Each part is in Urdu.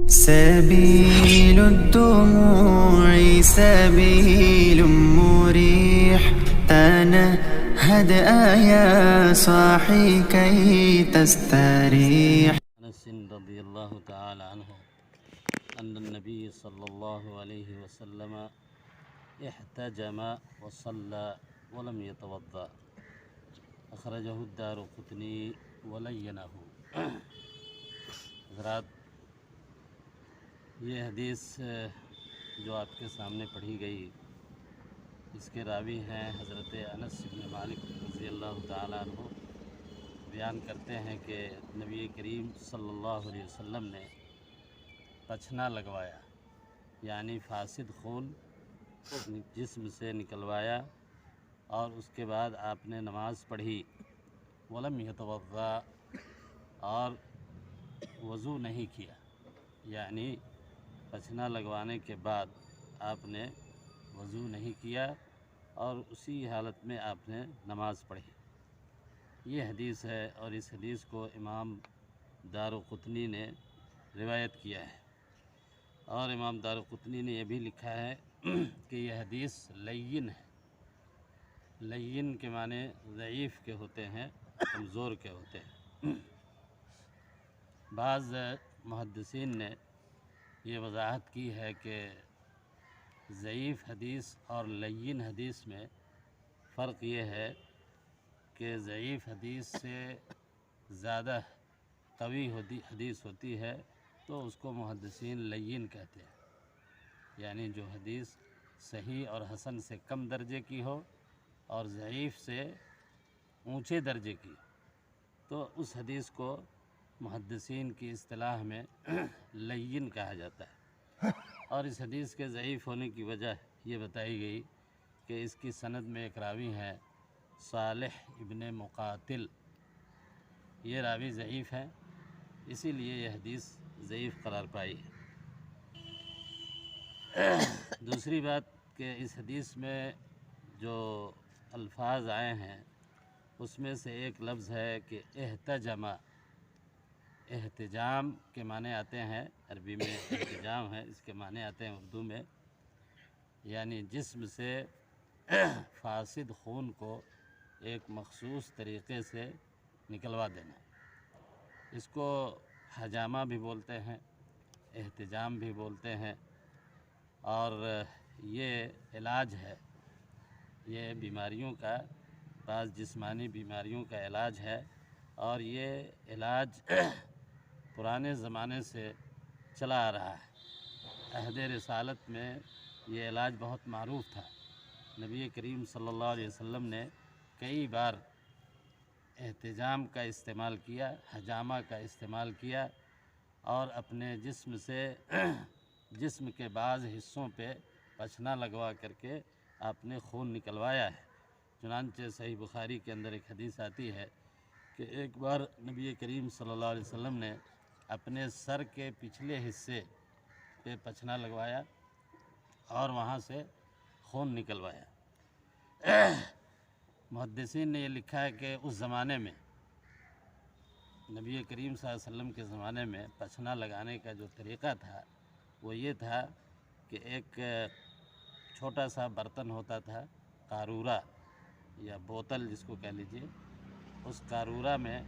سبيل الدموع سبيل مريح تنهد يا صاحي كي تستريح. انس رضی اللہ تعالی عنہ ان النبی صلی اللہ علیہ وسلم احتجم وصلى ولم يتوضأ اخرجہ الدارقطنی ولینہ. حضرات، یہ حدیث جو آپ کے سامنے پڑھی گئی، اس کے راوی ہیں حضرت انس بن مالک رضی اللہ تعالیٰ عنہ. بیان کرتے ہیں کہ نبی کریم صلی اللہ علیہ وسلم نے پچھنا لگوایا، یعنی فاسد خون جسم سے نکلوایا، اور اس کے بعد آپ نے نماز پڑھی. ولم یتوضا، اور وضو نہیں کیا، یعنی پچھنا لگوانے کے بعد آپ نے وضو نہیں کیا اور اسی حالت میں آپ نے نماز پڑھی. یہ حدیث ہے، اور اس حدیث کو امام دارقطنی نے روایت کیا ہے. اور امام دارقطنی نے یہ بھی لکھا ہے کہ یہ حدیث لین ہے. لین کے معنی ضعیف کے ہوتے ہیں، کمزور کے ہوتے ہیں. بعض محدثین نے یہ وضاحت کی ہے کہ ضعیف حدیث اور لین حدیث میں فرق یہ ہے کہ ضعیف حدیث سے زیادہ قوی حدیث ہوتی ہے تو اس کو محدثین لین کہتے ہیں، یعنی جو حدیث صحیح اور حسن سے کم درجے کی ہو اور ضعیف سے اونچے درجے کی، تو اس حدیث کو محدثین کی اصطلاح میں لین کہا جاتا ہے. اور اس حدیث کے ضعیف ہونے کی وجہ یہ بتائی گئی کہ اس کی سند میں ایک راوی ہے صالح ابن مقاتل. یہ راوی ضعیف ہے، اسی لیے یہ حدیث ضعیف قرار پائی ہے. دوسری بات کہ اس حدیث میں جو الفاظ آئے ہیں اس میں سے ایک لفظ ہے کہ احتجم. احتجام کے معنی آتے ہیں عربی میں، احتجام ہے، اس کے معنی آتے ہیں اردو میں، یعنی جسم سے فاسد خون کو ایک مخصوص طریقے سے نکلوا دینا. اس کو حجامہ بھی بولتے ہیں، احتجام بھی بولتے ہیں، اور یہ علاج ہے. یہ بیماریوں کا، بعض جسمانی بیماریوں کا علاج ہے، اور یہ علاج پرانے زمانے سے چلا آ رہا ہے. عہد رسالت میں یہ علاج بہت معروف تھا. نبی کریم صلی اللہ علیہ وسلم نے کئی بار احتجام کا استعمال کیا، حجامہ کا استعمال کیا، اور اپنے جسم سے جسم کے بعض حصوں پہ پچھنا لگوا کر کے آپ نے خون نکلوایا ہے. چنانچہ صحیح بخاری کے اندر ایک حدیث آتی ہے کہ ایک بار نبی کریم صلی اللہ علیہ وسلم نے اپنے سر کے پچھلے حصے پہ پچھنا لگوایا اور وہاں سے خون نکلوایا. محدثین نے یہ لکھا ہے کہ اس زمانے میں، نبی کریم صلی اللہ علیہ وسلم کے زمانے میں پچھنا لگانے کا جو طریقہ تھا وہ یہ تھا کہ ایک چھوٹا سا برتن ہوتا تھا، قارورہ یا بوتل جس کو کہہ لیجیے. اس قارورہ میں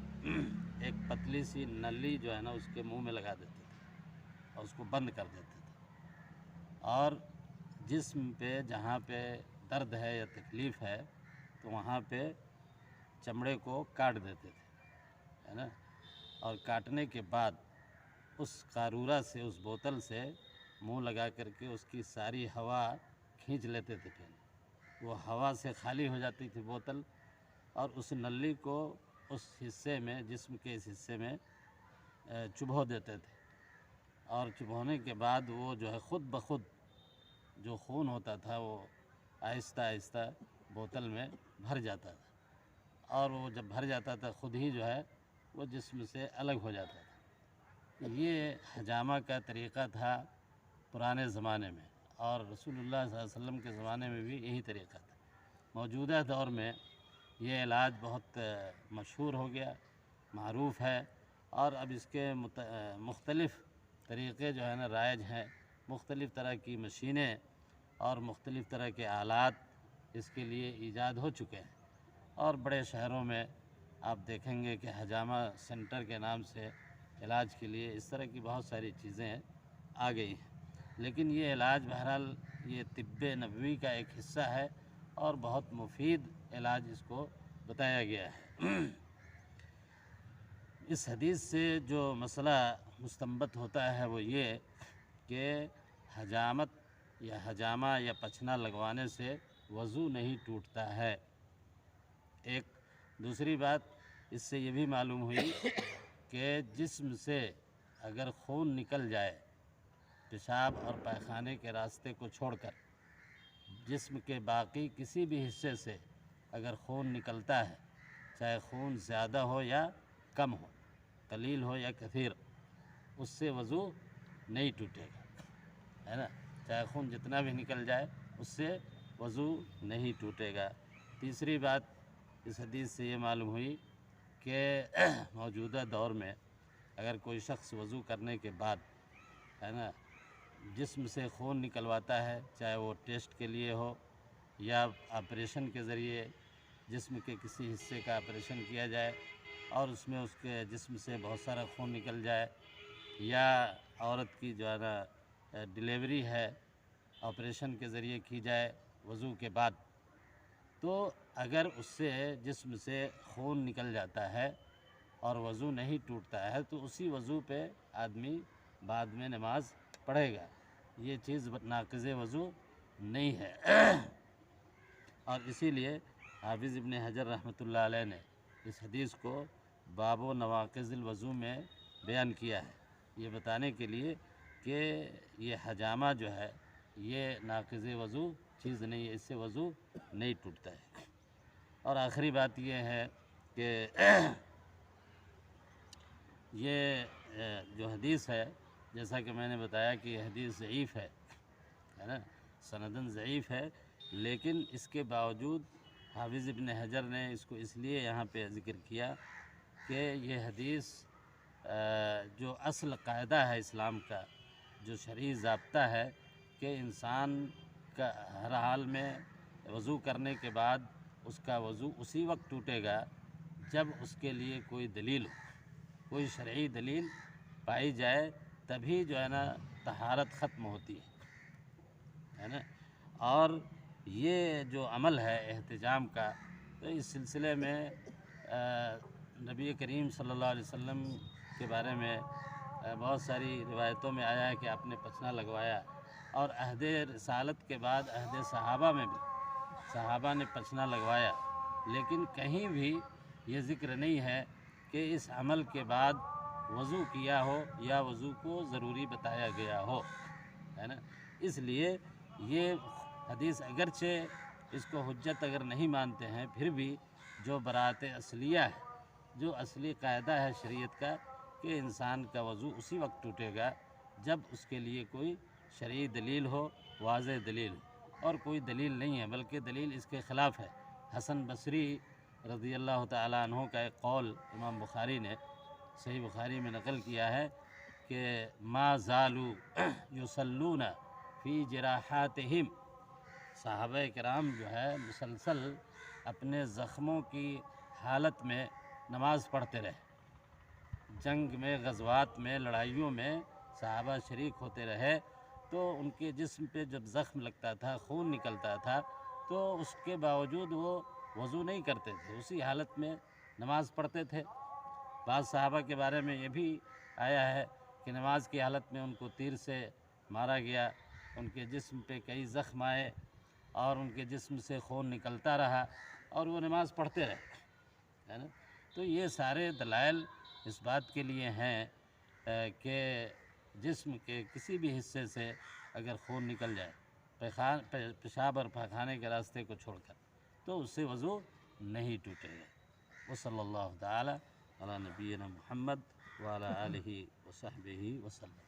ایک پتلی سی نلی جو ہے نا اس کے منہ میں لگا دیتے تھے اور اس کو بند کر دیتے تھے، اور جسم پہ جہاں پہ درد ہے یا تکلیف ہے تو وہاں پہ چمڑے کو کاٹ دیتے تھے، ہے نا. اور کاٹنے کے بعد اس قارورہ سے، اس بوتل سے منہ لگا کر کے اس کی ساری ہوا کھینچ لیتے تھے. پھر وہ ہوا سے خالی ہو جاتی تھی بوتل، اور اس نلی کو اس حصے میں، جسم کے اس حصے میں چبھو دیتے تھے. اور چبھونے کے بعد وہ جو ہے خود بخود جو خون ہوتا تھا وہ آہستہ آہستہ بوتل میں بھر جاتا تھا، اور وہ جب بھر جاتا تھا خود ہی جو ہے وہ جسم سے الگ ہو جاتا تھا. یہ حجامہ کا طریقہ تھا پرانے زمانے میں، اور رسول اللہ صلی اللہ علیہ وسلم کے زمانے میں بھی یہی طریقہ تھا. موجودہ دور میں یہ علاج بہت مشہور ہو گیا، معروف ہے، اور اب اس کے مختلف طریقے جو ہے نا رائج ہیں، مختلف طرح کی مشینیں اور مختلف طرح کے آلات اس کے لیے ایجاد ہو چکے ہیں، اور بڑے شہروں میں آپ دیکھیں گے کہ حجامہ سینٹر کے نام سے علاج کے لیے اس طرح کی بہت ساری چیزیں آ گئی ہیں۔ لیکن یہ علاج بہرحال یہ طب نبوی کا ایک حصہ ہے اور بہت مفید علاج اس کو بتایا گیا ہے۔ اس حدیث سے جو مسئلہ مستنبط ہوتا ہے وہ یہ کہ حجامت یا حجامہ یا پچھنا لگوانے سے وضو نہیں ٹوٹتا ہے۔ ایک دوسری بات اس سے یہ بھی معلوم ہوئی کہ جسم سے اگر خون نکل جائے پیشاب اور پائخانے کے راستے کو چھوڑ کر، جسم کے باقی کسی بھی حصے سے اگر خون نکلتا ہے، چاہے خون زیادہ ہو یا کم ہو، قلیل ہو یا کثیر، اس سے وضو نہیں ٹوٹے گا، ہے نا؟ چاہے خون جتنا بھی نکل جائے اس سے وضو نہیں ٹوٹے گا۔ تیسری بات اس حدیث سے یہ معلوم ہوئی کہ موجودہ دور میں اگر کوئی شخص وضو کرنے کے بعد، ہے نا، جسم سے خون نکلواتا ہے، چاہے وہ ٹیسٹ کے لیے ہو یا آپریشن کے ذریعے جسم کے کسی حصے کا آپریشن کیا جائے اور اس میں اس کے جسم سے بہت سارا خون نکل جائے، یا عورت کی جو ہے نا ڈیلیوری ہے آپریشن کے ذریعے کی جائے وضو کے بعد، تو اگر اس سے جسم سے خون نکل جاتا ہے اور وضو نہیں ٹوٹتا ہے تو اسی وضو پہ آدمی بعد میں نماز پڑھے گا، یہ چیز ناقض وضو نہیں ہے۔ اور اسی لیے حافظ ابن حجر رحمۃ اللہ علیہ نے اس حدیث کو باب و نواقض الوضو میں بیان کیا ہے، یہ بتانے کے لیے کہ یہ حجامہ جو ہے یہ ناقض وضو چیز نہیں ہے، اس سے وضو نہیں ٹوٹتا ہے۔ اور آخری بات یہ ہے کہ یہ جو حدیث ہے، جیسا کہ میں نے بتایا کہ یہ حدیث ضعیف ہے نا، سندن ضعیف ہے، لیکن اس کے باوجود حافظ ابن حجر نے اس کو اس لیے یہاں پہ ذکر کیا کہ یہ حدیث جو اصل قاعدہ ہے اسلام کا، جو شرعی ضابطہ ہے کہ انسان کا ہر حال میں وضو کرنے کے بعد اس کا وضو اسی وقت ٹوٹے گا جب اس کے لیے کوئی دلیل ہو، کوئی شرعی دلیل پائی جائے، تبھی جو ہے نا طہارت ختم ہوتی ہے نا۔ اور یہ جو عمل ہے احتجام کا، تو اس سلسلے میں نبی کریم صلی اللہ علیہ وسلم کے بارے میں بہت ساری روایتوں میں آیا ہے کہ آپ نے پچھنا لگوایا، اور عہد رسالت کے بعد عہد صحابہ میں بھی صحابہ نے پچھنا لگوایا، لیکن کہیں بھی یہ ذکر نہیں ہے کہ اس عمل کے بعد وضو کیا ہو یا وضو کو ضروری بتایا گیا ہو، ہے نا۔ اس لیے یہ حدیث اگرچہ اس کو حجت اگر نہیں مانتے ہیں، پھر بھی جو برات اصلیہ ہے، جو اصلی قاعدہ ہے شریعت کا کہ انسان کا وضو اسی وقت ٹوٹے گا جب اس کے لیے کوئی شرعی دلیل ہو، واضح دلیل ہو، اور کوئی دلیل نہیں ہے بلکہ دلیل اس کے خلاف ہے۔ حسن بصری رضی اللہ تعالیٰ عنہ کا ایک قول امام بخاری نے صحیح بخاری میں نقل کیا ہے کہ ما زالوا یصلون فی جراحاتہم، صحابہ کرام جو ہے مسلسل اپنے زخموں کی حالت میں نماز پڑھتے رہے، جنگ میں، غزوات میں، لڑائیوں میں صحابہ شریک ہوتے رہے، تو ان کے جسم پہ جب زخم لگتا تھا، خون نکلتا تھا، تو اس کے باوجود وہ وضو نہیں کرتے تھے، اسی حالت میں نماز پڑھتے تھے۔ بعض صحابہ کے بارے میں یہ بھی آیا ہے کہ نماز کی حالت میں ان کو تیر سے مارا گیا، ان کے جسم پہ کئی زخم آئے اور ان کے جسم سے خون نکلتا رہا اور وہ نماز پڑھتے رہے، ہے نا۔ تو یہ سارے دلائل اس بات کے لیے ہیں کہ جسم کے کسی بھی حصے سے اگر خون نکل جائے پیشاب اور پاخانے کے راستے کو چھوڑ کر، تو اس سے وضو نہیں ٹوٹے گا۔ وصلی اللہ تعالی علی نبینا محمد وعلی آلہ وصحبہ وسلم۔